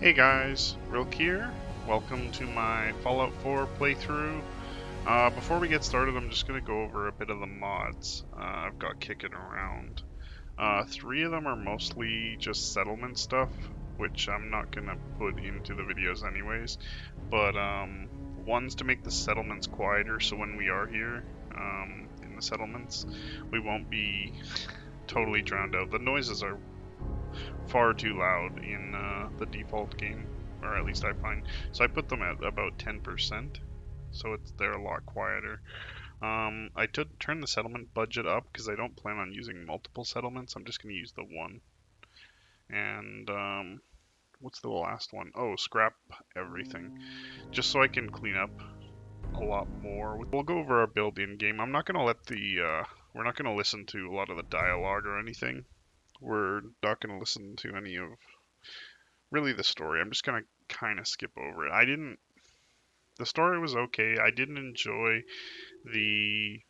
Hey guys, Rilk here. Welcome to my Fallout 4 playthrough. Before we get started, I'm just going to go over a bit of the mods I've got kicking around. Three of them are mostly just settlement stuff, which I'm not going to put into the videos anyways. But one's to make the settlements quieter, so when we are here in the settlements, we won't be totally drowned out. The noises are far too loud in the default game, or at least I find. So I put them at about 10%, so they're a lot quieter. I turned the settlement budget up because I don't plan on using multiple settlements. I'm just going to use the one. And what's the last one? Oh, scrap everything, just so I can clean up a lot more. We'll go over our build in game. I'm not going to let we're not going to listen to a lot of the dialogue or anything. We're not going to listen to any of really the story. I'm just gonna kind of skip over it. The story was okay. I didn't enjoy the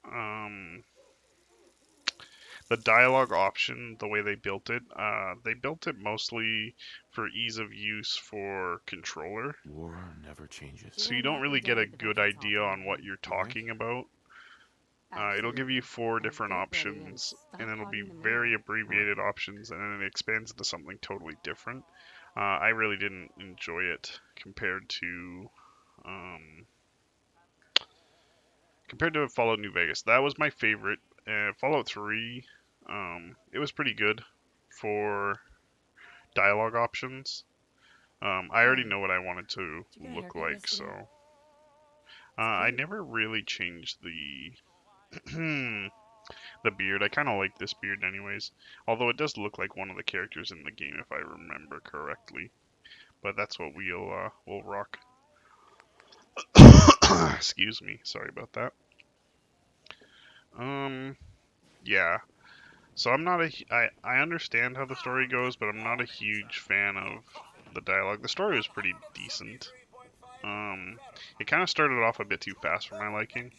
um the dialogue option, the way they built it. They built it mostly for ease of use for controller, War never changes. so you don't really get a good idea on what you're You think? talking about. It'll give you four different options, and it'll be very abbreviated options, and then it expands into something totally different. I really didn't enjoy it um, compared to Fallout New Vegas. That was my favorite. Fallout 3, it was pretty good for dialogue options. I already know what I wanted to look like, so I never really changed the the beard. I kind of like this beard anyways, although it does look like one of the characters in the game if I remember correctly. But that's what we'll rock. Excuse me, sorry about that. Um, yeah. So I'm not I understand how the story goes, but I'm not a huge fan of the dialogue. The story was pretty decent. It kind of started off a bit too fast for my liking.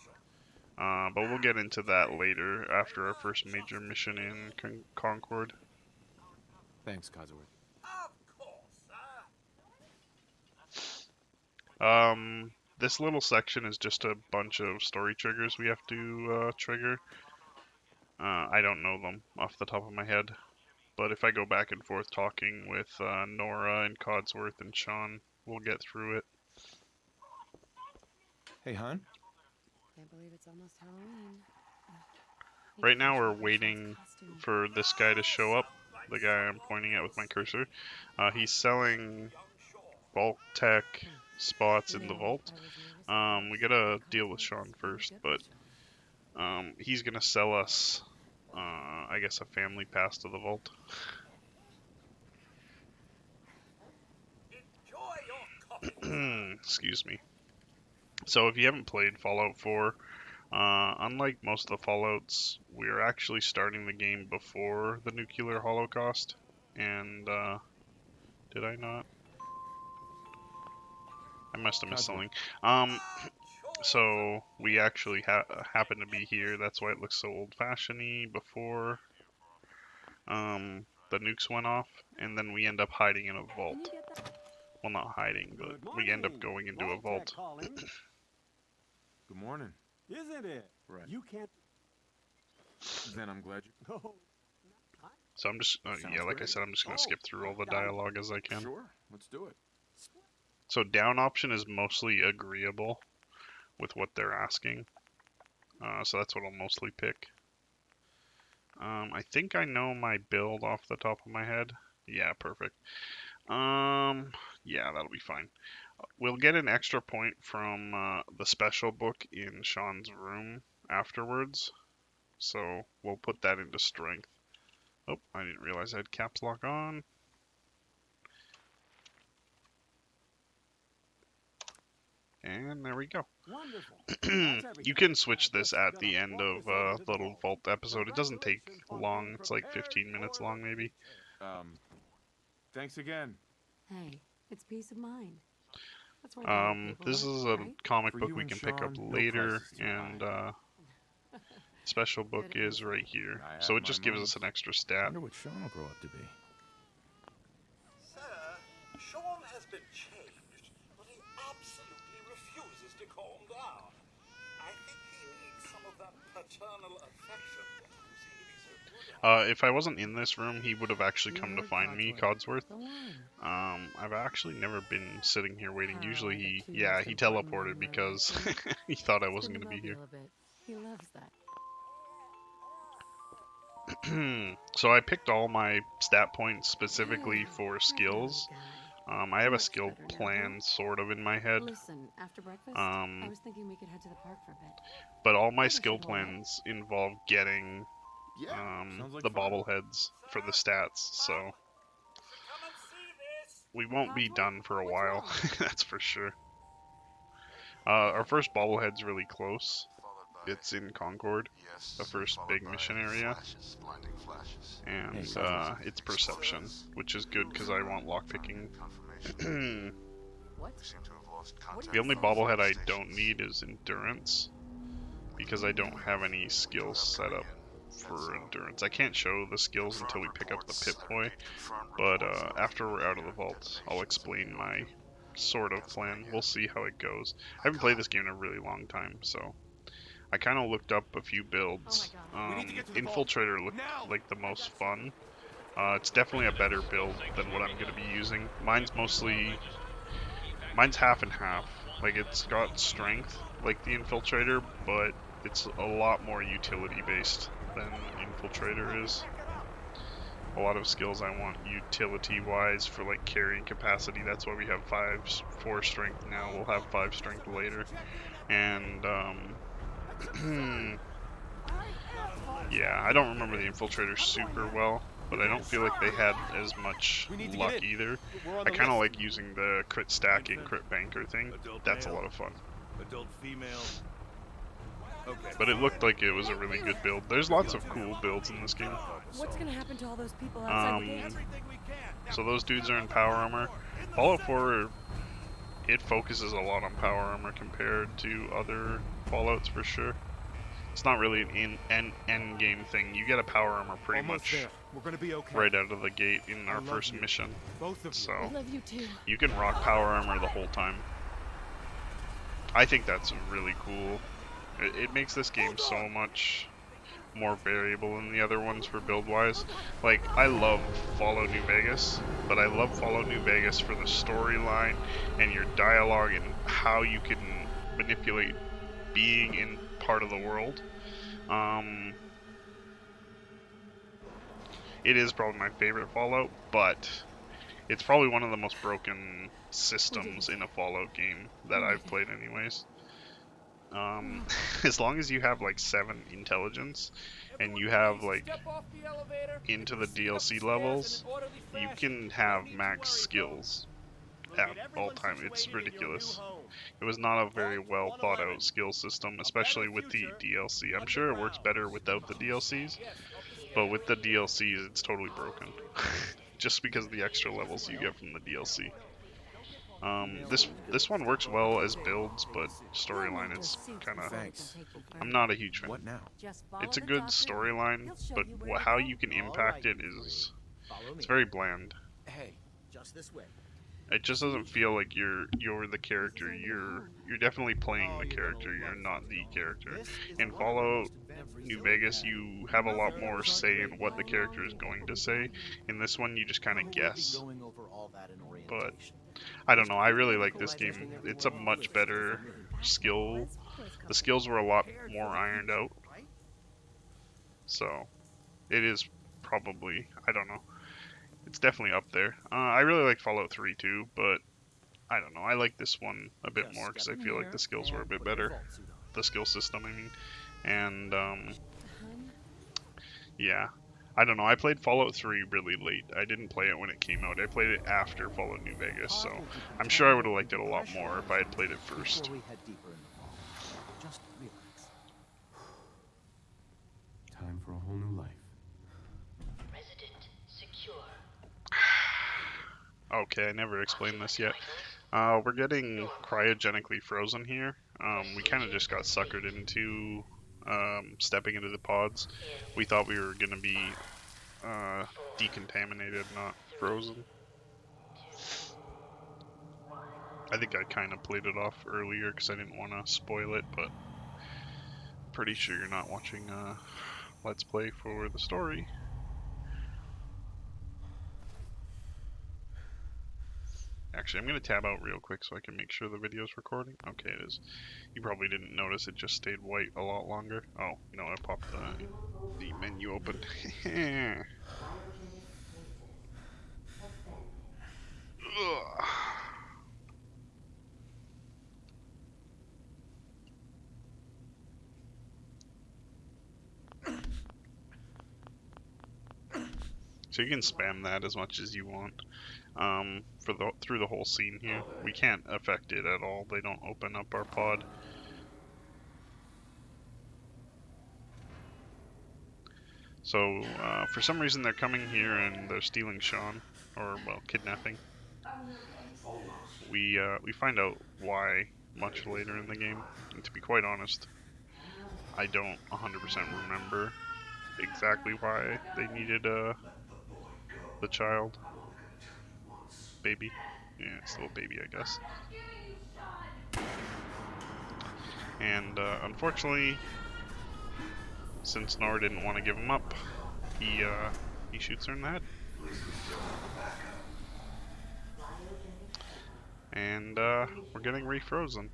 But we'll get into that later after our first major mission in Concord. Thanks, Codsworth. This little section is just a bunch of story triggers we have to trigger. I don't know them off the top of my head, but if I go back and forth talking with Nora and Codsworth and Sean, we'll get through it. Hey, hon. Can't believe it's almost Halloween. Right now we're waiting for this guy to show up, the guy I'm pointing at with my cursor. He's selling vault tech spots in the vault. We gotta deal with Sean first, but he's gonna sell us, I guess, a family pass to the vault. Excuse me. So if you haven't played Fallout 4, unlike most of the Fallouts, we're actually starting the game before the nuclear holocaust. And did I not? I must have missed something. So we actually happen to be here. That's why it looks so old-fashioned-y before the nukes went off, and then we end up hiding in a vault. Well, not hiding, but we end up going into a vault. Good morning. Isn't it? Right. You can't. Then I'm glad you. Oh, So I'm just, Sounds yeah, like I great. said, I'm just gonna skip through all the dialogue as I can. Sure. Let's do it. So down option is mostly agreeable with what they're asking. So that's what I'll mostly pick. I think I know my build off the top of my head. Yeah, perfect. Yeah, that'll be fine. We'll get an extra point from the special book in Sean's room afterwards. So we'll put that into strength. Oh, I didn't realize I had caps lock on. And there we go. wonderful. You can switch this at the end of the little vault episode. It doesn't take long. It's like 15 minutes long, maybe. Thanks again. Hey, it's peace of mind. That's why better people This work, is a right? comic For book you we and can pick up Sean, no later, price is too and high. special book Good at is right here. I So have it just my gives us moments. an extra stat. Wonder what Sean will grow up to be. been changed, but he absolutely refuses to calm down. I think he needs some of that paternal affection that you seem to be so good at. If I wasn't in this room, he would have actually You come to heard find me, Codsworth. Codsworth. The one. I've actually never been sitting here waiting. Carl, Usually the he, two yeah, most he important men teleported in my life, because yeah? he thought I Spin wasn't the going to be here. mobile a bit. He loves that. So I picked all my stat points specifically Hey, for I know skills. a guy. I have a Much skill better now, plan sort of in my head. Listen, after breakfast, I Um, was thinking we could head to the park for a bit. but all my Weather skill should hold up. plans involve getting Yeah, sounds like the fun. bobbleheads for the stats. So Come and see this! we won't be Codsworth, done for a what's while. wrong? That's for sure. Our first bobblehead's really close. Followed by, It's in Concord, yes, the first followed big by mission area, flashes, blinding flashes. and Hey, Codsworth. it's perception, which is good because I want lockpicking. Confirmation. What? We seem to have lost What are contact. The only you saying? bobblehead I don't need is endurance, because I don't have any skills set up for endurance. I can't show the skills until we pick up the Pip-Boy, but after we're out of the vault, I'll explain my sort of plan. We'll see how it goes. I haven't played this game in a really long time, so I kind of looked up a few builds. Oh my We need to get to the vault. Infiltrator looked Now! like the most fun. It's definitely a better build than what I'm going to be using. Mine's half and half. Like, it's got strength like the Infiltrator, but it's a lot more utility based than Infiltrator is. A lot of skills I want utility wise for like carrying capacity. That's why we have 4 strength now. We'll have 5 strength later. And yeah, I don't remember the Infiltrator super well, but I don't feel like they had as much We need to luck get in. either. We're on I the kind of list. like using the crit stacking, crit banker thing. That's a lot of fun. Adult female. Okay. But it looked like it was a really good build. There's lots of cool builds in this game. What's gonna happen to all those people outside the gate? Everything we can. So those dudes are in power armor. Fallout 4, it focuses a lot on power armor compared to other Fallouts for sure. It's not really an end game thing. You get a power armor pretty Almost much there. We're gonna be okay. right out of the gate in I our love first you. mission. Both of you. So I love you too. you can rock power armor the whole time. I think that's really cool. It makes this game so much more variable than the other ones for build wise. Like, I love Fallout New Vegas, but I love Fallout New Vegas for the storyline and your dialogue and how you can manipulate being in part of the world. It is probably my favorite Fallout, but it's probably one of the most broken systems in a Fallout game that I've played anyways. As long as you have like 7 intelligence and you have like into the DLC levels, you can have max skills at all time. It's ridiculous. It was not a very well thought out skill system, especially with the DLC. I'm sure it works better without the DLCs, but with the DLCs it's totally broken. Just because of the extra levels you get from the DLC. This one works well as builds, but storyline it's kind of. Thanks. I'm not a huge fan. What now? It's a good storyline, but how you can impact it is it's very bland. Hey, just this way. It just doesn't feel like you're the character. You're definitely playing the character. You're not the character. In Fallout New Vegas, you have a lot more say in what the character is going to say. In this one, you just kind of guess. But I don't know. I really like this game. It's a much better skill. The skills were a lot more ironed out. So it is probably, I don't know. It's definitely up there. I really like Fallout 3 too, but I don't know. I like this one a bit more because I feel like the skills were a bit better. The skill system, I mean. And yeah. I don't know. I played Fallout 3 really late. I didn't play it when it came out. I played it after Fallout New Vegas, so I'm sure I would have liked it a lot more if I had played it first. Before we head deeper in the vault, just relax. Time for a whole new life. Resident secure. Okay, I never explained this yet. We're getting cryogenically frozen here. We kind of just got suckered into stepping into the pods. We thought we were going to be decontaminated, not frozen. I think I kind of played it off earlier because I didn't want to spoil it, but pretty sure you're not watching Let's Play for the story. Actually, I'm going to tab out real quick so I can make sure the video's recording. Okay, it is. You probably didn't notice it just stayed white a lot longer. Oh, you know, I popped the menu open. Ugh. So you can spam that as much as you want through the whole scene here. We can't affect it at all. They don't open up our pod. So for some reason they're coming here and they're stealing Sean, or well, kidnapping. We find out why much later in the game. And to be quite honest, I don't 100% remember exactly why they needed the child. Baby. Yeah, it's a little baby, I guess. And unfortunately, since Nora didn't want to give him up, he shoots her in the head. And we're getting refrozen.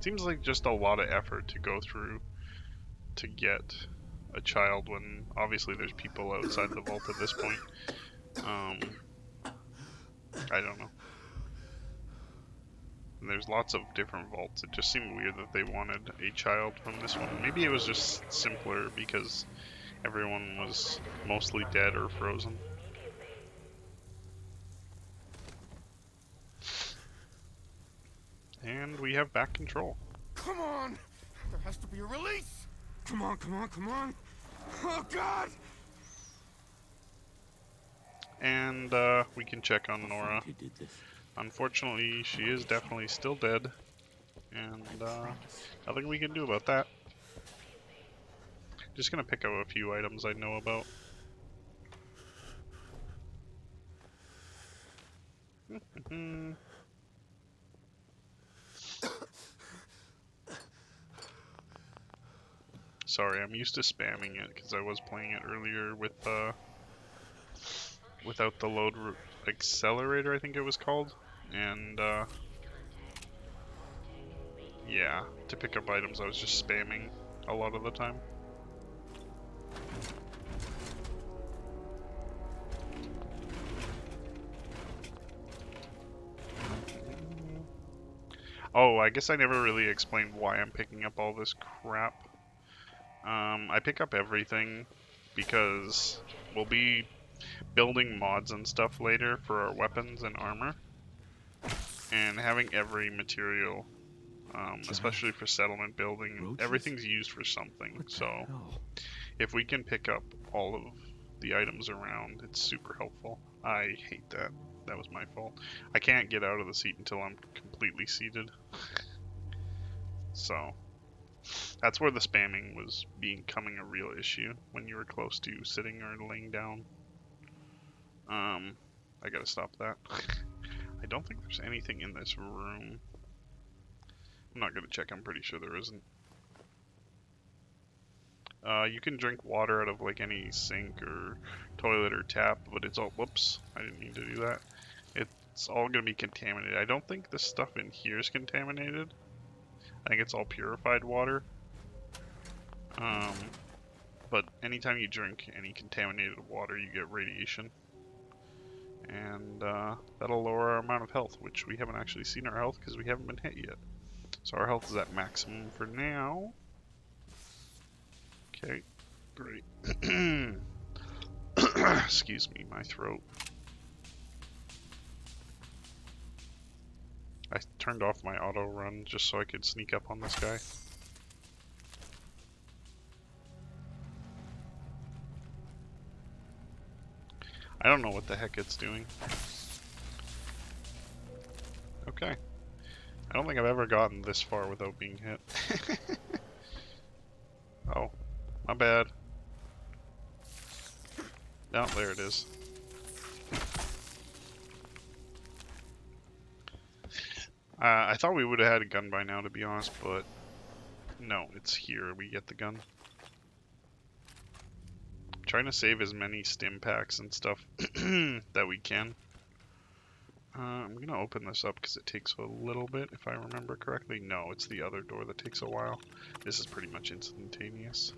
Seems like just a lot of effort to go through to get a child when obviously there's people outside the vault at this point. I don't know. And there's lots of different vaults. It just seemed weird that they wanted a child from this one. Maybe it was just simpler because everyone was mostly dead or frozen. And we have back control. Come on! There has to be a release! Come on, come on, come on! Oh, God! And we can check on Nora. Unfortunately, she is definitely still dead. And nothing we can do about that. Just gonna pick up a few items I know about. Sorry, I'm used to spamming it because I was playing it earlier with without the load accelerator, I think it was called, and yeah, to pick up items I was just spamming a lot of the time. Oh, I guess I never really explained why I'm picking up all this crap. I pick up everything because we'll be building mods and stuff later for our weapons and armor. And having every material, especially for settlement building, everything's used for something. So if we can pick up all of the items around, it's super helpful. I hate that. That was my fault. I can't get out of the seat until I'm completely seated. So that's where the spamming was becoming a real issue, when you were close to sitting or laying down. I gotta stop that. I don't think there's anything in this room. I'm not gonna check, I'm pretty sure there isn't. You can drink water out of like any sink or toilet or tap, but it's all, whoops, I didn't mean to do that. It's all gonna be contaminated. I don't think the stuff in here is contaminated. I think it's all purified water. But anytime you drink any contaminated water, you get radiation. And that'll lower our amount of health, which we haven't actually seen our health because we haven't been hit yet. So our health is at maximum for now. Okay, great. Excuse me, my throat. I turned off my auto run just so I could sneak up on this guy. I don't know what the heck it's doing. Okay. I don't think I've ever gotten this far without being hit. Oh, my bad. No, there it is. I thought we would have had a gun by now, to be honest, but no, it's here. We get the gun. Trying to save as many stim packs and stuff that we can. I'm gonna open this up because it takes a little bit, if I remember correctly. No, it's the other door that takes a while. This is pretty much instantaneous.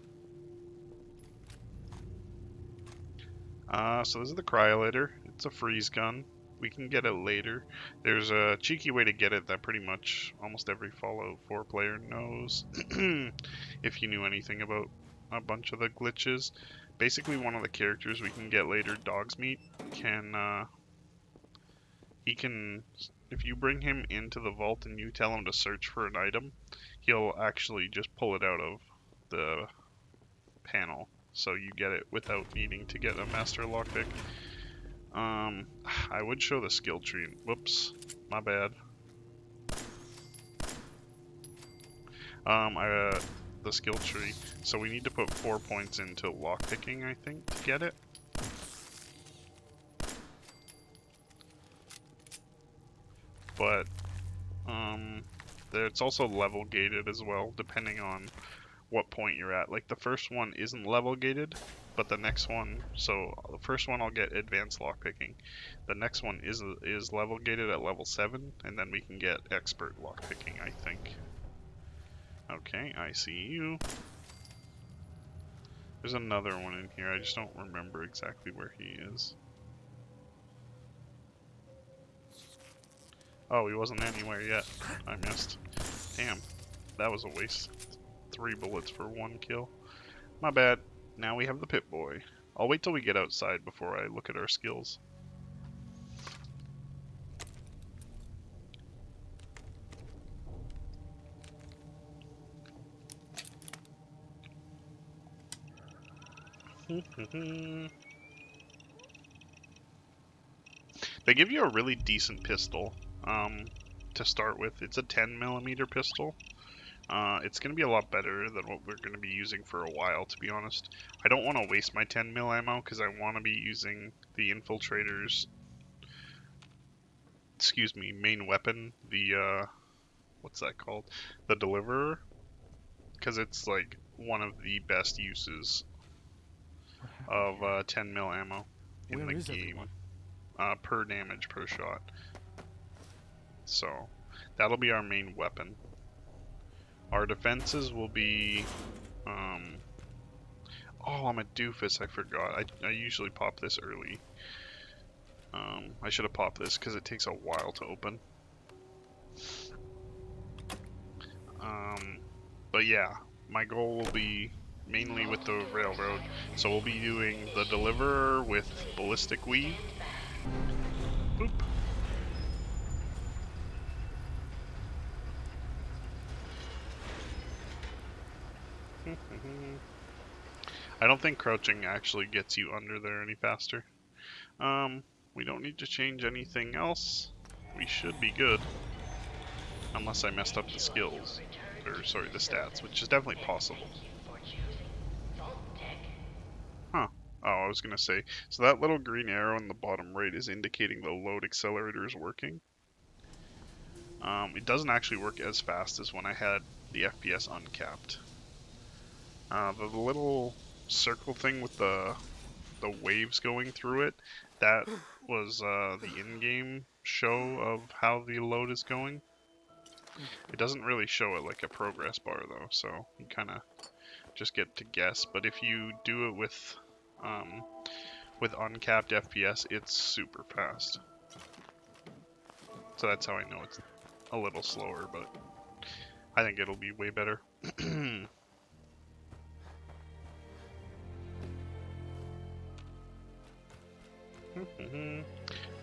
So this is the cryolator. It's a freeze gun. We can get it later. There's a cheeky way to get it that pretty much almost every Fallout 4 player knows. If you knew anything about a bunch of the glitches. Basically, one of the characters we can get later, Dogsmeat, if you bring him into the vault and you tell him to search for an item, he'll actually just pull it out of the panel. So you get it without needing to get a master lockpick. I would show the skill tree. Whoops, my bad. The skill tree. So we need to put 4 points into lockpicking, I think, to get it. But it's also level gated as well, depending on what point you're at. Like the first one isn't level gated, but the next one, so the first one I'll get advanced lockpicking. The next one is level gated at level 7, and then we can get expert lockpicking, I think. Okay, I see you. There's another one in here, I just don't remember exactly where he is. Oh, he wasn't anywhere yet. I missed. Damn, that was a waste. 3 bullets for 1 kill. My bad. Now we have the Pip-Boy. I'll wait till we get outside before I look at our skills. They give you a really decent pistol to start with. It's a 10mm pistol. It's going to be a lot better than what we're going to be using for a while, to be honest. I don't want to waste my 10mm ammo because I want to be using the Infiltrator's, main weapon, the, what's that called? The Deliverer, because it's like one of the best uses of 10mm ammo in the game. Per damage per shot. So that'll be our main weapon. Our defenses will be oh, I'm a doofus, I forgot. I usually pop this early. I should have popped this because it takes a while to open. But yeah, my goal will be mainly with the railroad. So we'll be doing the Deliverer with Ballistic Weave. Boop. I don't think crouching actually gets you under there any faster. We don't need to change anything else. We should be good. Unless I messed up the skills. Or, sorry, the stats, which is definitely possible. Huh. Oh, I was gonna say, so that little green arrow in the bottom right is indicating the load accelerator is working. It doesn't actually work as fast as when I had the FPS uncapped. The little circle thing with the waves going through it, that was the in-game show of how the load is going. It doesn't really show it like a progress bar though, so you kind of just get to guess. But if you do it with uncapped FPS, it's super fast. So that's how I know it's a little slower, but I think it'll be way better.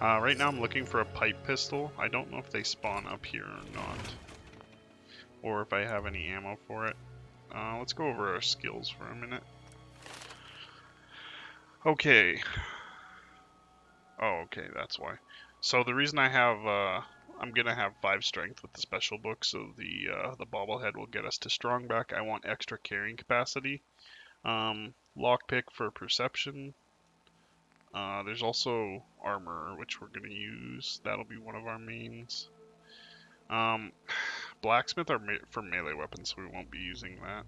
Right now I'm looking for a pipe pistol. I don't know if they spawn up here or not. Or if I have any ammo for it. Let's go over our skills for a minute. Okay. Oh, okay, that's why. So the reason I have I'm gonna have 5 strength with the special book, so the bobblehead will get us to strong back. I want extra carrying capacity. Lockpick for perception. There's also armor, which we're gonna use. That'll be one of our mains. Blacksmith are for melee weapons, so we won't be using that.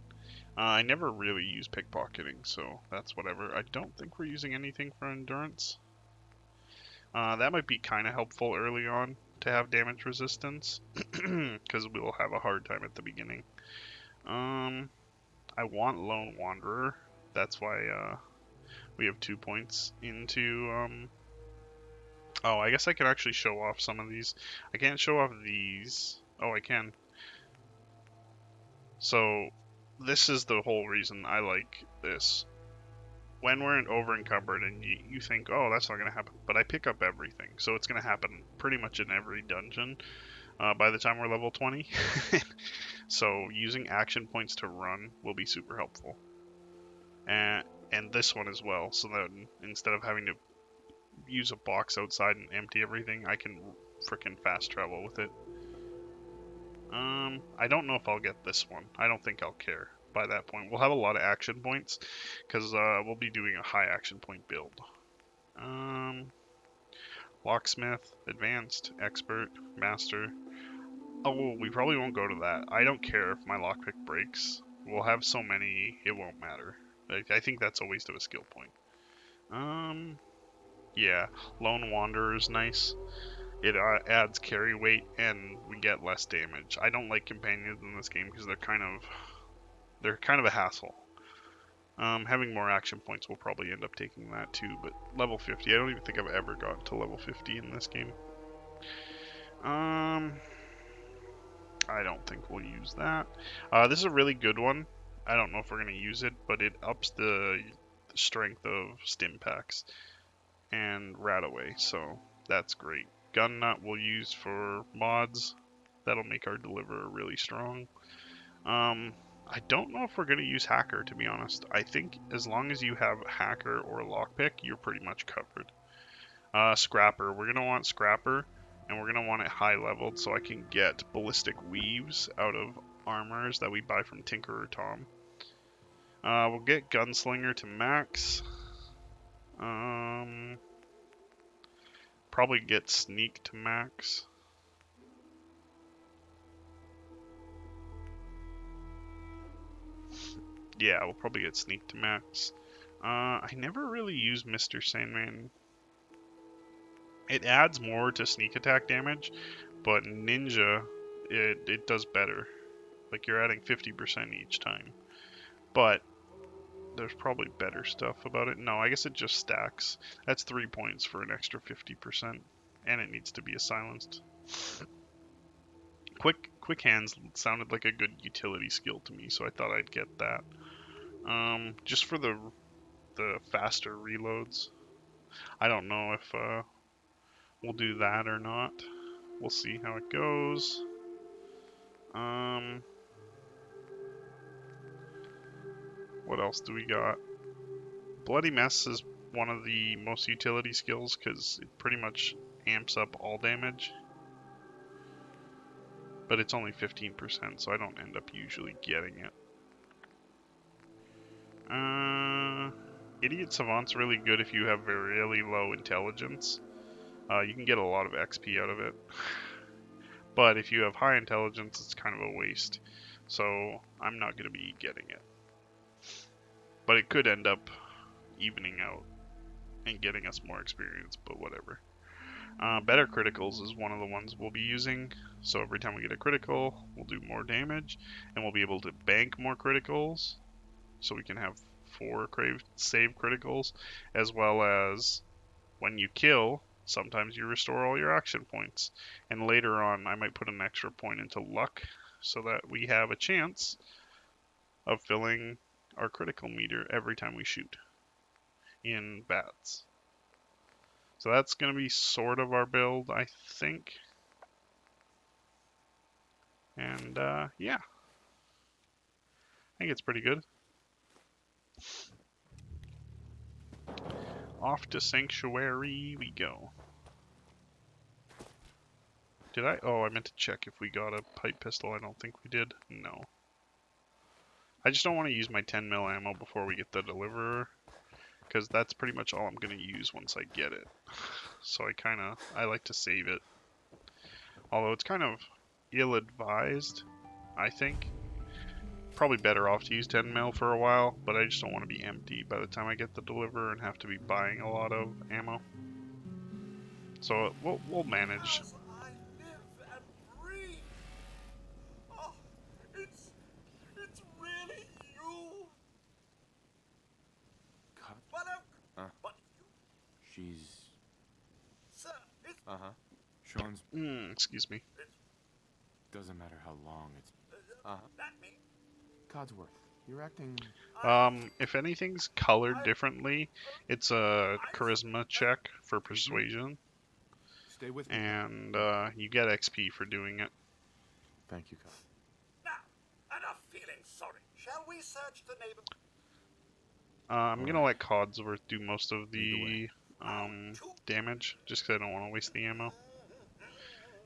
I never really use pickpocketing, so that's whatever. I don't think we're using anything for endurance. That might be kind of helpful early on to have damage resistance, because we'll have a hard time at the beginning. I want Lone Wanderer. That's why we have 2 points into... Oh, I guess I can actually show off some of these. I can't show off these. Oh, I can. So, this is the whole reason I like this. When we're over encumbered and you think, oh, that's not going to happen, but I pick up everything, so it's going to happen pretty much in every dungeon by the time we're level 20. So using action points to run will be super helpful, and this one as well, so that instead of having to use a box outside and empty everything, I can frickin' fast travel with it. I don't know if I'll get this one. I don't think I'll care. By that point, we'll have a lot of action points because we'll be doing a high action point build. Locksmith, advanced, expert, master. Oh, we probably won't go to that. I don't care if my lockpick breaks. We'll have so many, it won't matter. I think that's a waste of a skill point. Yeah, Lone Wanderer is nice. It adds carry weight and we get less damage. I don't like companions in this game because they're kind of a hassle. Having more action points will probably end up taking that too, but level 50, I don't even think I've ever gotten to level 50 in this game. I don't think we'll use that. This is a really good one. I don't know if we're going to use it, but it ups the strength of stim packs and Radaway, so that's great. Gun Nut we'll use for mods. That'll make our deliverer really strong. I don't know if we're going to use Hacker, to be honest. I think as long as you have Hacker or Lockpick, you're pretty much covered. Scrapper. We're going to want Scrapper, and we're going to want it high leveled so I can get Ballistic Weaves out of armors that we buy from Tinkerer Tom. We'll get Gunslinger to max. Probably get Sneak to max. Yeah, we'll probably get Sneak to max. I never really use Mr. Sandman. It adds more to sneak attack damage, but Ninja, it does better. Like, you're adding 50% each time. But there's probably better stuff about it. No, I guess it just stacks. That's 3 points for an extra 50%. And it needs to be a silenced. Quick Hands sounded like a good utility skill to me, so I thought I'd get that. Just for the faster reloads. I don't know if we'll do that or not. We'll see how it goes. What else do we got? Bloody Mess is one of the most utility skills because it pretty much amps up all damage. But it's only 15%, so I don't end up usually getting it. Idiot Savant's really good if you have really low intelligence. You can get a lot of XP out of it. But if you have high intelligence, it's kind of a waste. So I'm not going to be getting it. But it could end up evening out and getting us more experience, but whatever. Better Criticals is one of the ones we'll be using. So every time we get a critical, we'll do more damage. And we'll be able to bank more criticals. So we can have 4 save criticals. As well as when you kill, sometimes you restore all your action points. And later on, I might put an extra point into luck. So that we have a chance of filling our critical meter every time we shoot in bats. So that's going to be sort of our build, I think. And yeah, I think it's pretty good. Off to Sanctuary we go. Did I? Oh, I meant to check if we got a pipe pistol. I don't think we did. No. I just don't want to use my 10 mil ammo before we get the deliverer, because that's pretty much all I'm going to use once I get it. So I like to save it. Although it's kind of ill-advised, I think. Probably better off to use 10 mil for a while, but I just don't want to be empty by the time I get the deliverer and have to be buying a lot of ammo. So we'll manage. As I live and breathe. Oh, it's really you. Cut. What a, Huh? what you, She's. sir, it's, Uh-huh. Sean's. Excuse me. Doesn't matter how long it's. that me. Codsworth, you're acting. If anything's colored differently, it's a charisma check for persuasion, Stay with me. and you get XP for doing it. Thank you, Cod. Now, enough feeling sorry. Shall we search the neighbor? I'm gonna let Codsworth do most of Lead the damage, just because I don't want to waste the ammo.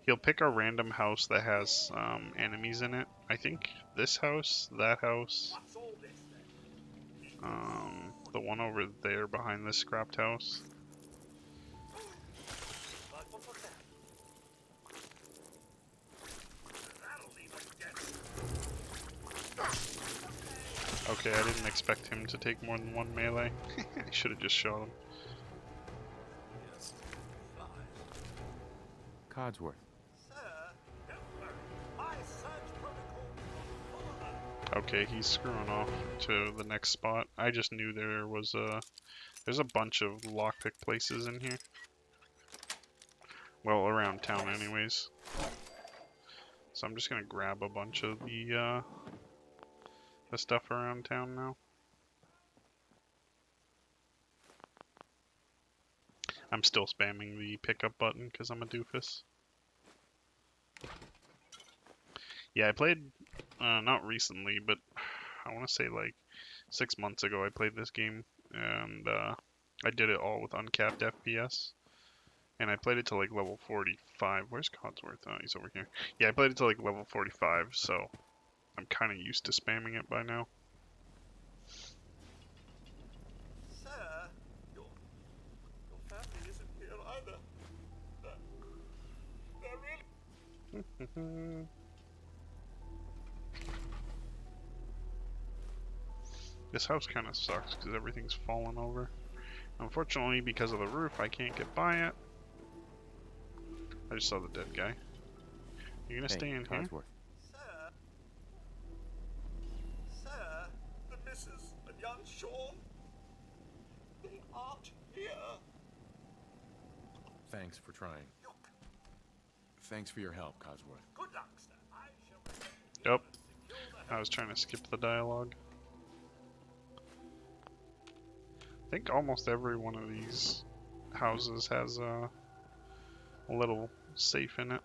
He'll pick a random house that has enemies in it. I think this house, that house, What's all this then? the one over there behind this scrapped house. But what was that? That'll leave us dead. Okay, I didn't expect him to take more than one melee. I should have just shot him. Codsworth. Sir, don't worry. My search protocol will follow. Okay, he's screwing off to the next spot. I just knew there's a bunch of lockpick places in here. Well, around town anyways. So I'm just gonna grab a bunch of the stuff around town now. I'm still spamming the pickup button because I'm a doofus. Yeah, I played, not recently, but I want to say like 6 months ago I played this game, and I did it all with uncapped FPS. And I played it to like level 45. Where's Codsworth? Oh, he's over here. Yeah, I played it to like level 45, so I'm kind of used to spamming it by now. Sir, your family isn't here either. They're really... This house kind of sucks because everything's fallen over. Unfortunately, because of the roof, I can't get by it. I just saw the dead guy. You gonna stay in here? Codsworth. Sir? Sir? The missus and young Sean? They aren't here. Thanks for trying. Look, Thanks for your help, Codsworth. good luck, sir. I shall... Yep. I was trying to skip the dialogue. I think almost every one of these houses has a little safe in it.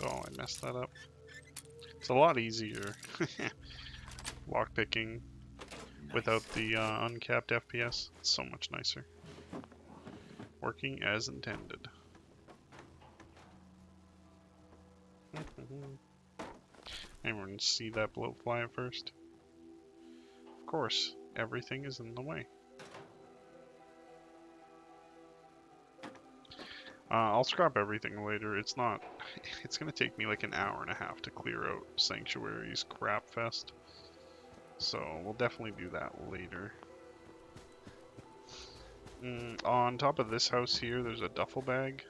Oh, I messed that up. It's a lot easier lockpicking without the uncapped FPS. It's so much nicer. Working as intended. Anyone see that bloat fly at first? Of course, everything is in the way. I'll scrap everything later. It's gonna take me like an hour and a half to clear out Sanctuary's crap fest. So we'll definitely do that later. On top of this house here, there's a duffel bag.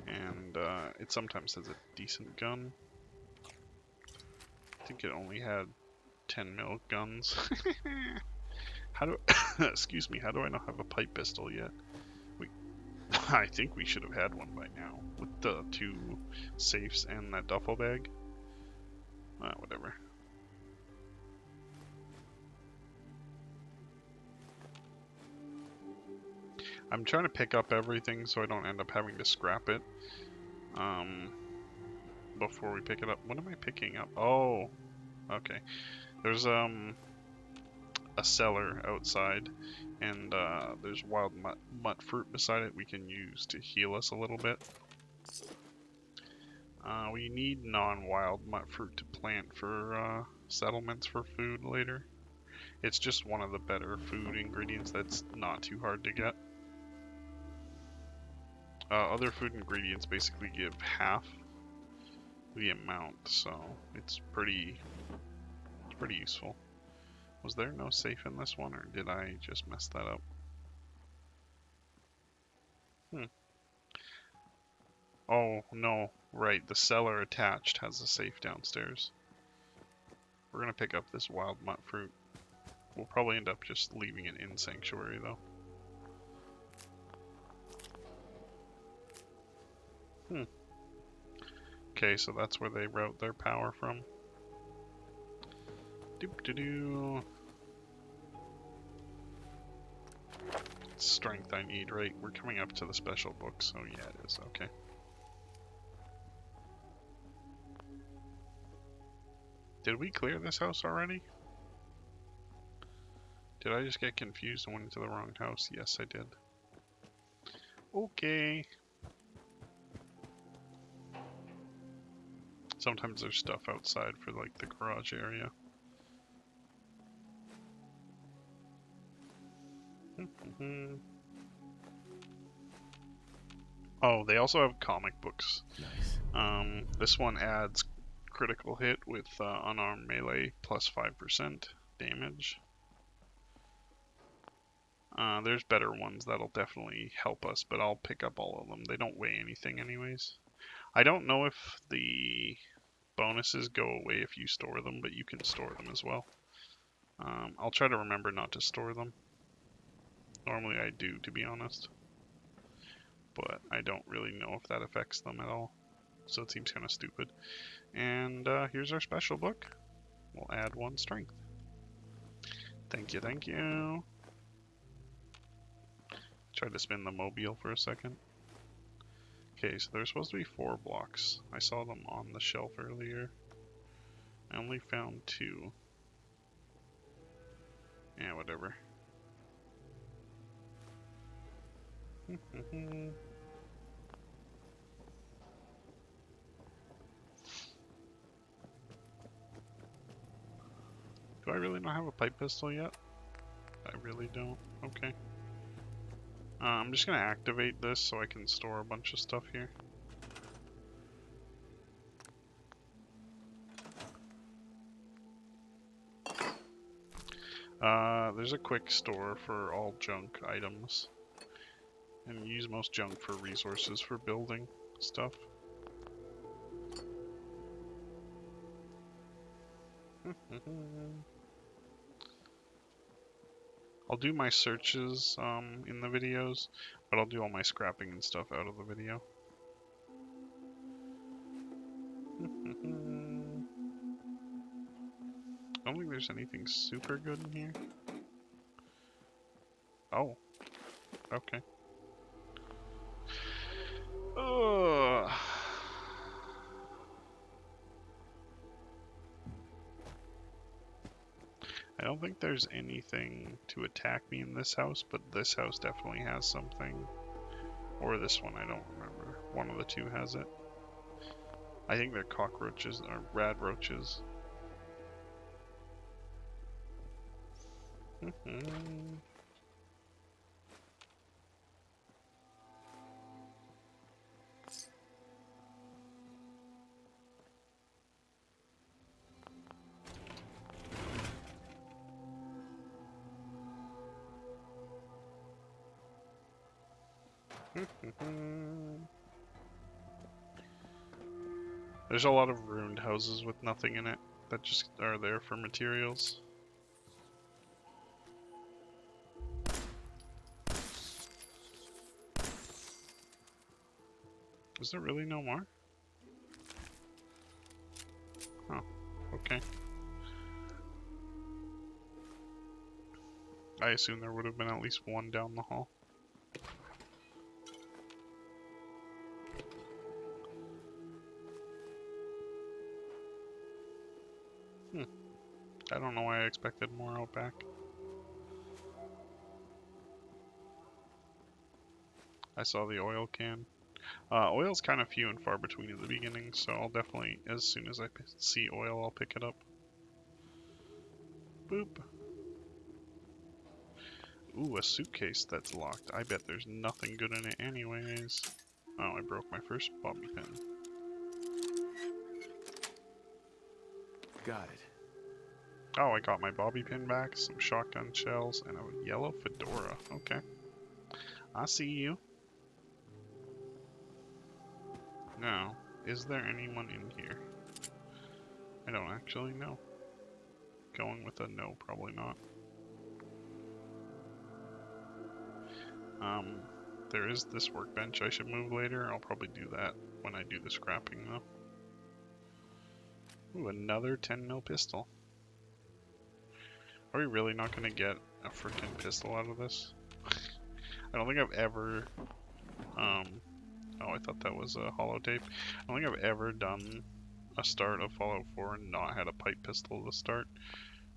And it sometimes has a decent gun. I think it only had 10 mil guns. How do excuse me, how do I not have a pipe pistol yet? I think we should have had one by now with the 2 safes and that duffel bag. Whatever. I'm trying to pick up everything so I don't end up having to scrap it. Before we pick it up. What am I picking up? Oh, okay. There's a cellar outside, and there's wild mutt fruit beside it we can use to heal us a little bit. We need non-wild mutt fruit to plant for settlements for food later. It's just one of the better food ingredients that's not too hard to get. Other food ingredients basically give half the amount, so it's pretty useful. Was there no safe in this one, or did I just mess that up? Oh, no. Right, the cellar attached has a safe downstairs. We're gonna pick up this wild mutt fruit. We'll probably end up just leaving it in Sanctuary, though. Okay, so that's where they route their power from. Doop-de-doo. Strength I need, right? We're coming up to the special book, so yeah, it is. Okay. Did we clear this house already? Did I just get confused and went into the wrong house? Yes, I did. Okay. Sometimes there's stuff outside for like the garage area. Oh, they also have comic books. Nice. This one adds critical hit with unarmed melee plus 5% damage. There's better ones that'll definitely help us, but I'll pick up all of them. They don't weigh anything anyways. I don't know if the bonuses go away if you store them, but you can store them as well. I'll try to remember not to store them. Normally I do, to be honest. But I don't really know if that affects them at all. So it seems kind of stupid. And here's our special book. We'll add 1 strength. Thank you, thank you. Tried to spin the mobile for a second. Okay, so there's supposed to be 4 blocks. I saw them on the shelf earlier. I only found 2. Yeah, whatever. Do I really not have a pipe pistol yet? I really don't. Okay. I'm just gonna activate this so I can store a bunch of stuff here. There's a quick store for all junk items. And use most junk for resources for building stuff. I'll do my searches in the videos, but I'll do all my scrapping and stuff out of the video. I don't think there's anything super good in here. Oh, okay. Ugh. I don't think there's anything to attack me in this house, but this house definitely has something. Or this one, I don't remember. One of the two has it. I think they're cockroaches, or rad roaches. There's a lot of ruined houses with nothing in it that just are there for materials. Is there really no more? Oh, okay. I assume there would have been at least one down the hall. I don't know why I expected more out back. I saw the oil can. Oil's kind of few and far between at the beginning, so I'll definitely, as soon as I see oil, I'll pick it up. Boop. Ooh, a suitcase that's locked. I bet there's nothing good in it anyways. Oh, I broke my first bobby pin. Got it. Oh, I got my bobby pin back, some shotgun shells, and a yellow fedora. Okay. I see you. Now, is there anyone in here? I don't actually know. Going with a no, probably not. There is this workbench I should move later. I'll probably do that when I do the scrapping though. Ooh, another 10mm pistol. Are we really not gonna get a freaking pistol out of this? I don't think I've ever, oh, I thought that was a holotape. I don't think I've ever done a start of Fallout 4 and not had a pipe pistol to start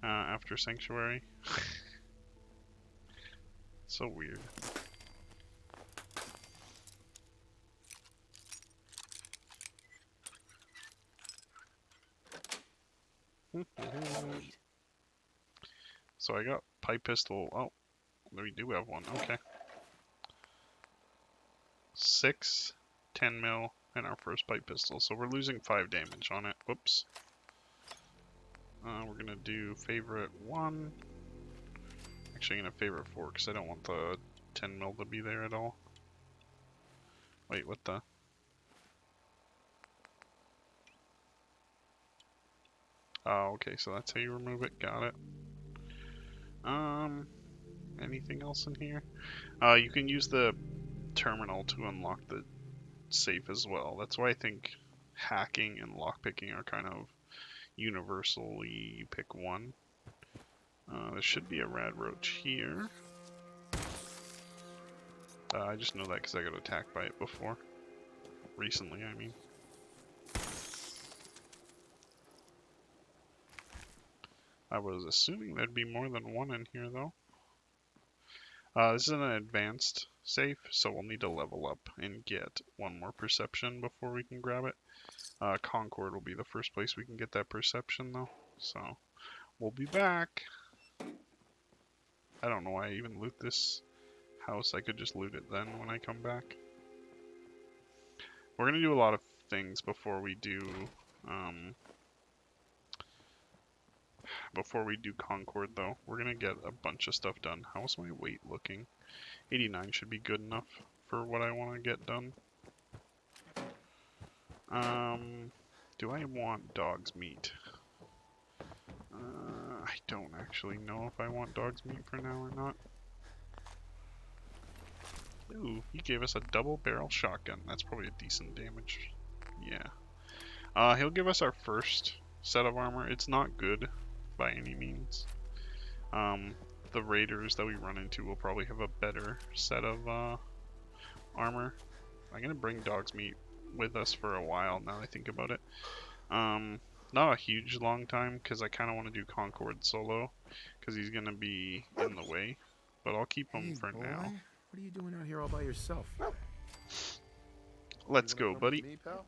after Sanctuary. So weird. Sweet. So I got pipe pistol. Oh, we do have one. Okay. 6, 10mm, and our first pipe pistol. So we're losing 5 damage on it. Whoops. We're gonna do favorite 1. Actually, I'm gonna favorite 4 because I don't want the 10mm to be there at all. Wait, what the? Oh, okay, so that's how you remove it. Got it. Anything else in here? You can use the terminal to unlock the safe as well. That's why I think hacking and lockpicking are kind of universally, you pick one. There should be a rad roach here. I just know that because I got attacked by it before. Recently, I mean. I was assuming there'd be more than one in here, though. This is an advanced safe, so we'll need to level up and get one more perception before we can grab it. Concord will be the first place we can get that perception, though. So, we'll be back. I don't know why I even loot this house. I could just loot it then when I come back. We're going to do a lot of things before we do Concord, though. We're going to get a bunch of stuff done. How's my weight looking? 89 should be good enough for what I want to get done. Do I want dog's meat? I don't actually know if I want dog's meat for now or not. Ooh, he gave us a double barrel shotgun. That's probably a decent damage. Yeah. He'll give us our first set of armor. It's not good by any means. The raiders that we run into will probably have a better set of armor. I'm gonna bring dog's meat with us for a while now I think about it. Not a huge long time because I kind of want to do Concord solo because he's gonna be in the way, but I'll keep him for now. What are you doing out here all by yourself? Let's go, buddy. Me, pal?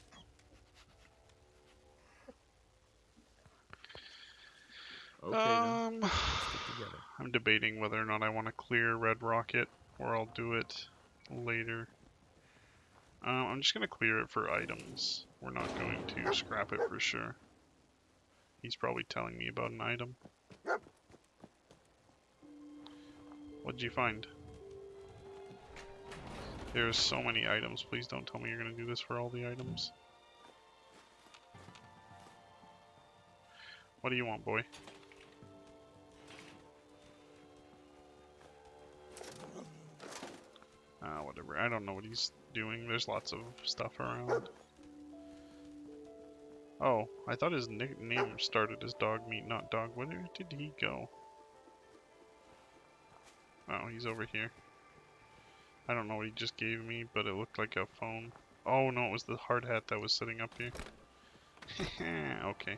Okay, then. Let's stick together. I'm debating whether or not I want to clear Red Rocket or I'll do it later. I'm just gonna clear it for items. We're not going to scrap it for sure. He's probably telling me about an item. What'd you find? There's so many items. Please don't tell me you're gonna do this for all the items. What do you want, boy? Whatever. I don't know what he's doing. There's lots of stuff around. Oh, I thought his name started as dog meat, not dog. Where did he go? Oh, he's over here. I don't know what he just gave me, but it looked like a phone. Oh no, it was the hard hat that was sitting up here. Okay.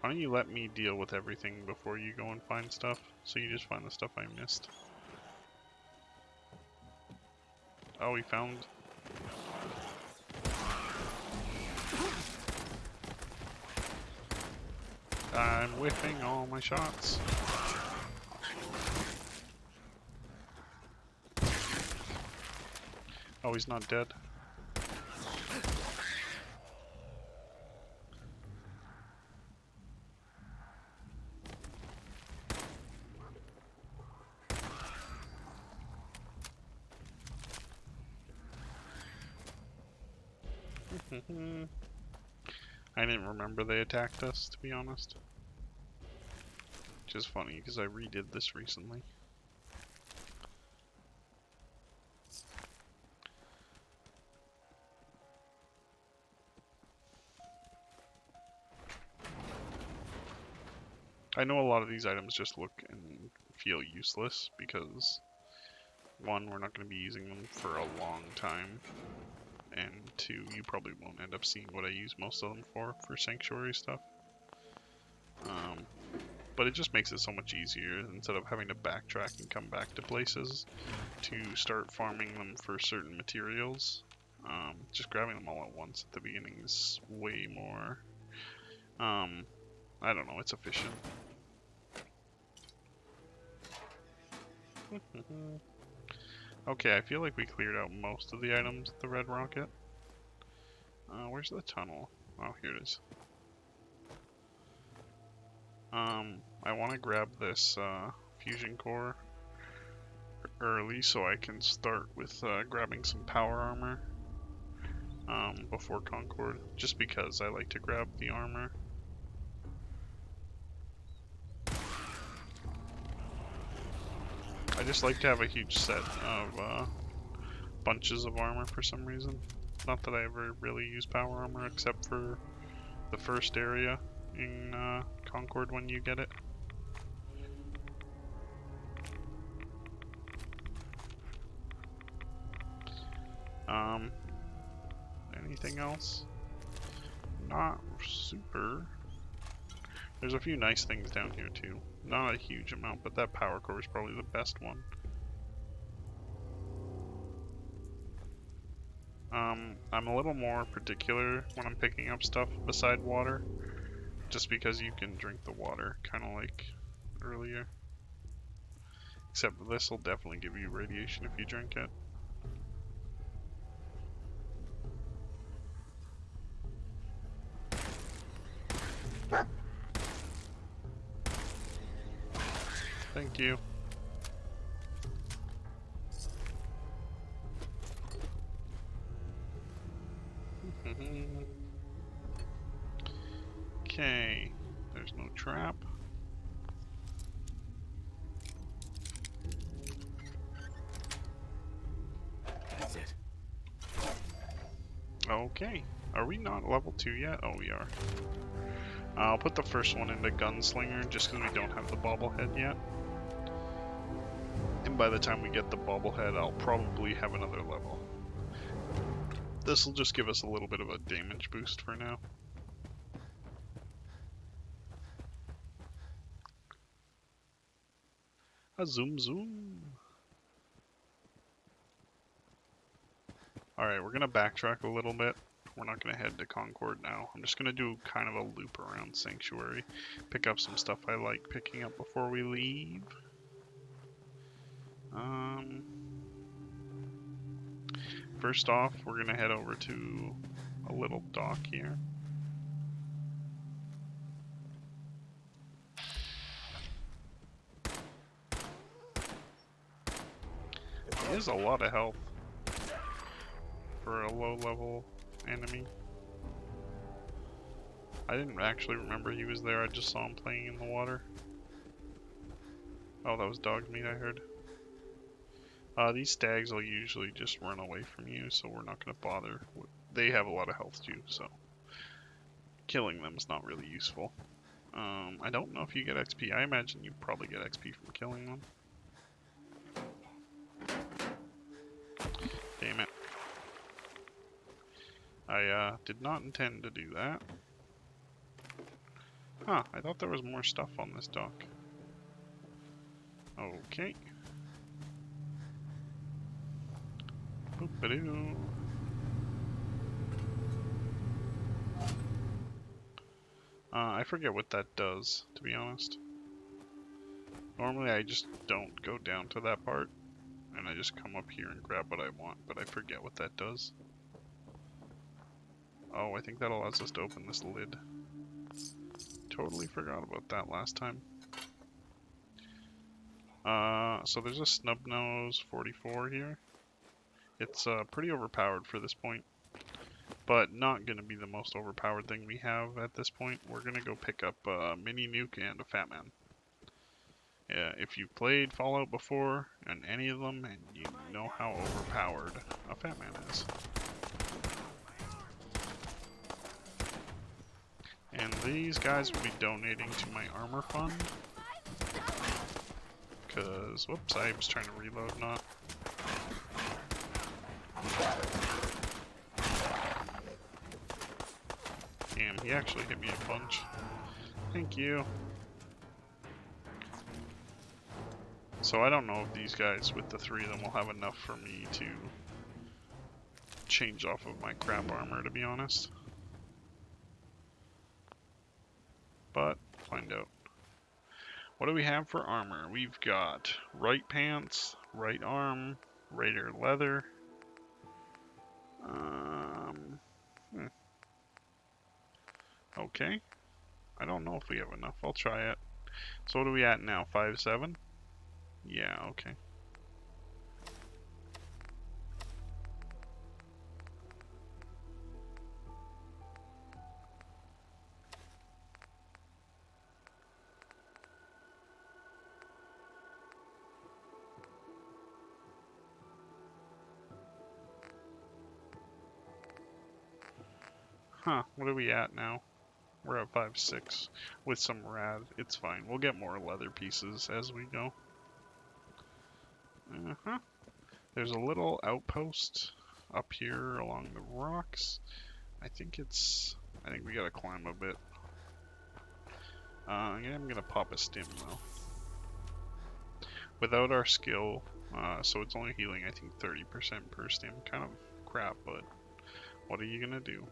Why don't you let me deal with everything before you go and find stuff? So you just find the stuff I missed. Oh, he found... I'm whiffing all my shots. Oh, he's not dead. I didn't remember they attacked us, to be honest. Which is funny, because I redid this recently. I know a lot of these items just look and feel useless, because one, we're not going to be using them for a long time. And two, you probably won't end up seeing what I use most of them for Sanctuary stuff. But it just makes it so much easier instead of having to backtrack and come back to places to start farming them for certain materials. Just grabbing them all at once at the beginning is way more, I don't know, it's efficient. Okay, I feel like we cleared out most of the items at the Red Rocket. Where's the tunnel? Oh, here it is. I want to grab this fusion core early so I can start with grabbing some power armor before Concord, just because I like to grab the armor. I just like to have a huge set of bunches of armor for some reason. Not that I ever really use power armor except for the first area in Concord when you get it. Anything else? Not super. There's a few nice things down here too. Not a huge amount, but that power core is probably the best one. I'm a little more particular when I'm picking up stuff beside water, just because you can drink the water, kind of like earlier. Except this will definitely give you radiation if you drink it. Thank you. Okay, there's no trap. That's it. Okay, are we not level 2 yet? Oh, we are. I'll put the first one into Gunslinger just because we don't have the bobblehead yet. And by the time we get the bobblehead, I'll probably have another level. This will just give us a little bit of a damage boost for now. A zoom zoom. Alright, we're gonna backtrack a little bit. We're not gonna head to Concord now. I'm just gonna do kind of a loop around Sanctuary. Pick up some stuff I like picking up before we leave. First off, we're gonna head over to a little dock here. He has a lot of health for a low level enemy. I didn't actually remember he was there, I just saw him playing in the water. Oh, that was dog meat I heard. These stags will usually just run away from you, so we're not going to bother. They have a lot of health too, so killing them is not really useful. I don't know if you get XP. I imagine you probably get XP from killing them. Damn it. I did not intend to do that. Huh, I thought there was more stuff on this dock. Okay. Boop-a-doo. I forget what that does, to be honest. Normally I just don't go down to that part, and I just come up here and grab what I want, but I forget what that does. Oh, I think that allows us to open this lid. Totally forgot about that last time. So there's a Snubnose 44 here. It's pretty overpowered for this point, but not going to be the most overpowered thing we have at this point. We're going to go pick up a Mini Nuke and a Fat Man. If you've played Fallout before, and any of them, and you know how overpowered a Fat Man is. And these guys will be donating to my armor fund. Because, whoops, I was trying to reload, not. Damn, he actually hit me a bunch. Thank you. So I don't know if these guys, with the three of them, will have enough for me to change off of my crap armor, to be honest. But, find out. What do we have for armor? We've got right pants, right arm, Raider leather. Okay. I don't know if we have enough. I'll try it. So what are we at now? 5'7"? Yeah, okay. Huh, what are we at now? We're at 5'6" with some rad. It's fine. We'll get more leather pieces as we go. There's a little outpost up here along the rocks. I think we gotta climb a bit. I'm gonna pop a stim though. Without our skill, so it's only healing I think 30% per stim. Kind of crap, but what are you gonna do?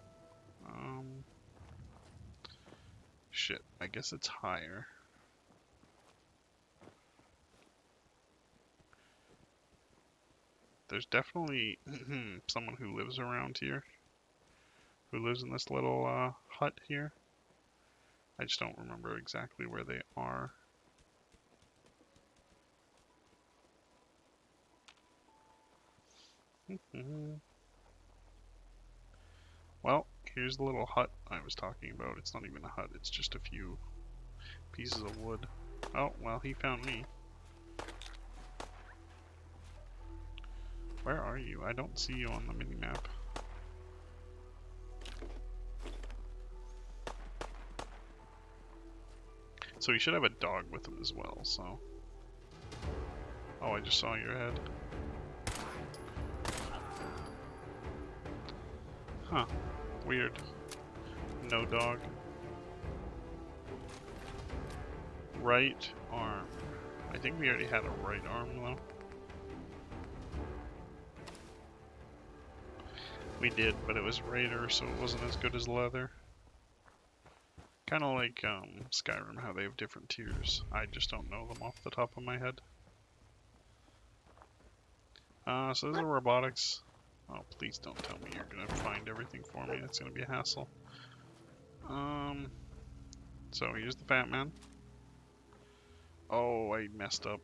Shit, I guess it's higher. There's definitely someone who lives around here. Who lives in this little hut here. I just don't remember exactly where they are. Well, here's the little hut I was talking about. It's not even a hut, it's just a few pieces of wood. Oh, well, he found me. Where are you? I don't see you on the minimap. So you should have a dog with him as well, so... Oh, I just saw your head. Huh. Weird. No dog. Right arm. I think we already had a right arm though. We did, but it was Raider, so it wasn't as good as leather. Kind of like Skyrim, how they have different tiers. I just don't know them off the top of my head. So this is robotics. Oh, please don't tell me you're gonna find everything for me. It's gonna be a hassle. So here's the Fat Man. Oh, I messed up.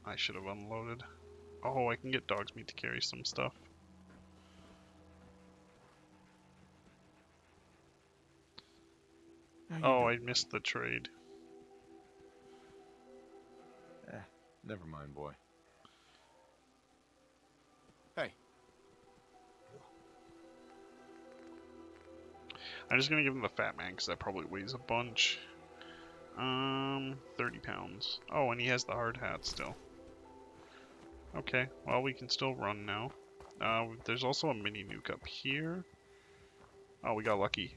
I should have unloaded. Oh, I can get dog's meat to carry some stuff. Oh, I missed the trade. Never mind, boy. Hey. I'm just gonna give him the Fat Man because that probably weighs a bunch. 30 pounds. Oh, and he has the hard hat still. Okay, well we can still run now. There's also a Mini Nuke up here. Oh, we got lucky.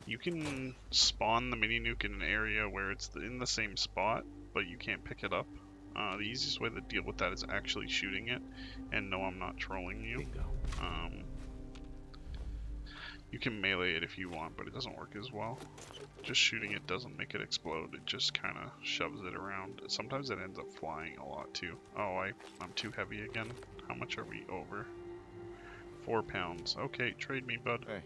You can spawn the Mini Nuke in an area where it's in the same spot, but you can't pick it up. The easiest way to deal with that is actually shooting it. And no, I'm not trolling you. Bingo. You can melee it if you want, but it doesn't work as well. Just shooting it doesn't make it explode. It just kind of shoves it around. Sometimes it ends up flying a lot too. Oh, I'm too heavy again. How much are we over? 4 pounds. Okay, trade me, bud. Hey.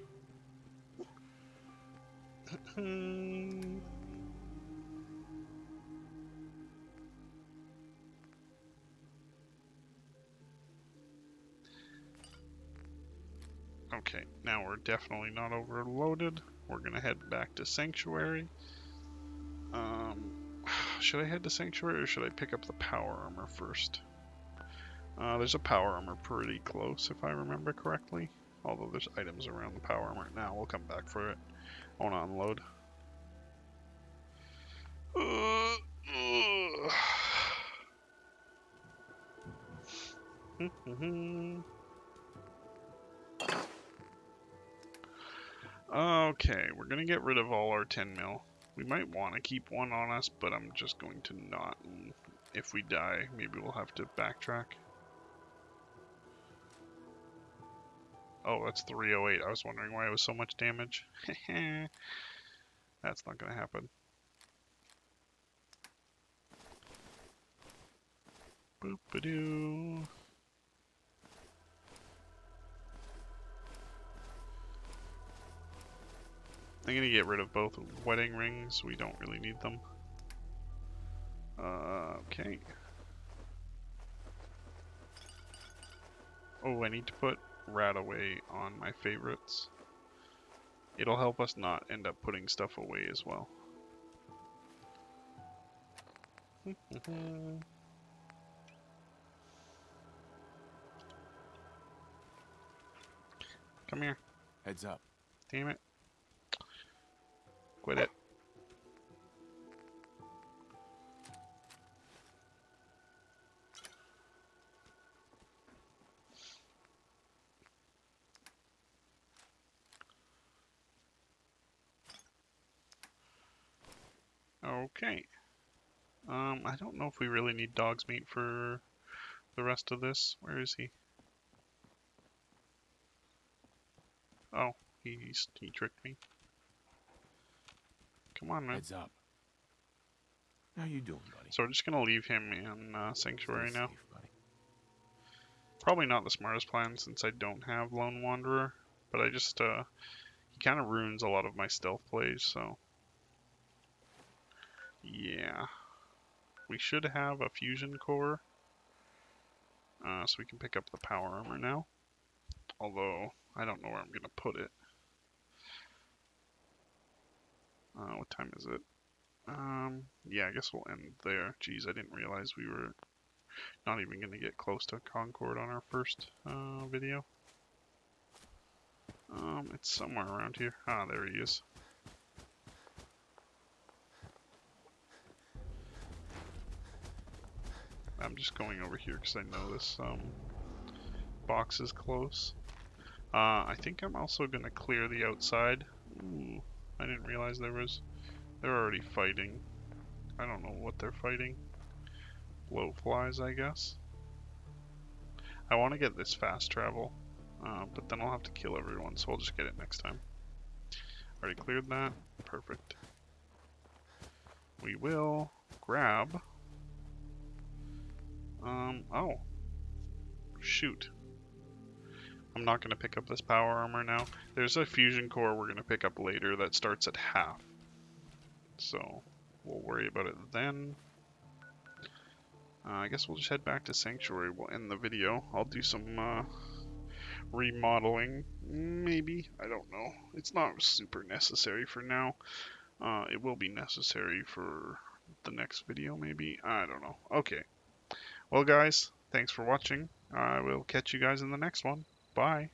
Okay, now we're definitely not overloaded. We're gonna head back to Sanctuary. Should I head to Sanctuary or should I pick up the power armor first? There's a power armor pretty close if I remember correctly. Although there's items around the power armor. Now we'll come back for it. I wanna unload. Okay, we're gonna get rid of all our 10 mil. We might want to keep one on us, but I'm just going to not. And if we die, maybe we'll have to backtrack. Oh, that's 308. I was wondering why it was so much damage. That's not gonna happen. Boop-a-doo. I'm gonna get rid of both wedding rings. We don't really need them. Okay. Oh, I need to put Radaway on my favorites. It'll help us not end up putting stuff away as well. Come here. Heads up. Damn it. Quit it. Okay. I don't know if we really need dog's meat for the rest of this. Where is he? Oh, he tricked me. Come on, man. Heads up. How you doing, buddy? So we're just gonna leave him in Sanctuary Stay now. safe, buddy. Probably not the smartest plan since I don't have Lone Wanderer, but I just he kind of ruins a lot of my stealth plays, so yeah. We should have a fusion core, so we can pick up the power armor now. Although I don't know where I'm gonna put it. What time is it? Yeah, I guess we'll end there. Jeez, I didn't realize we were not even gonna get close to Concord on our first video. It's somewhere around here. Ah, there he is. I'm just going over here because I know this box is close. I think I'm also gonna clear the outside. Ooh, I didn't realize they're already fighting. I don't know what they're fighting. Blowflies, I guess. I want to get this fast travel, but then I'll have to kill everyone, so I'll just get it next time. Already cleared that. Perfect. We will grab... oh. Shoot. I'm not going to pick up this power armor now. There's a fusion core we're going to pick up later that starts at half. So, we'll worry about it then. I guess we'll just head back to Sanctuary. We'll end the video. I'll do some remodeling. Maybe. I don't know. It's not super necessary for now. It will be necessary for the next video, maybe. I don't know. Okay. Well, guys, thanks for watching. I will catch you guys in the next one. Bye.